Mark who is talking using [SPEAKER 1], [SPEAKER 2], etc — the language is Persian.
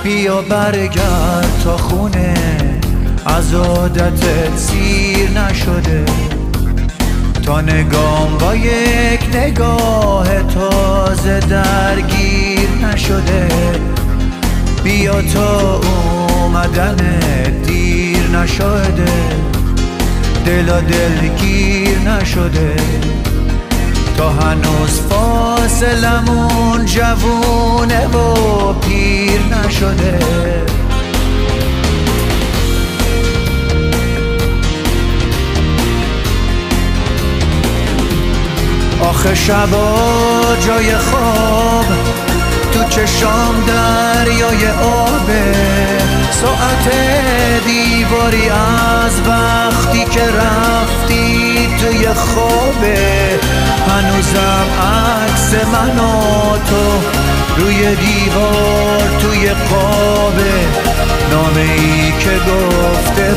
[SPEAKER 1] بیا برگرد تا خونه، از عادتت سیر نشده، تا نگام با یک نگاه تازه درگیر نشده. بیا تا اومدن دیر نشده، دلا دلگیر نشده، تا هنوز فاصلمون جوونه و پیر نشده. آخه شبا جای خواب تو چشام دریای آبه، ساعت دیواری از وقتی که رفتی توی خوابه. هنوزم عکس من و تو روی دیوار توی قابه، نامه ای که گفته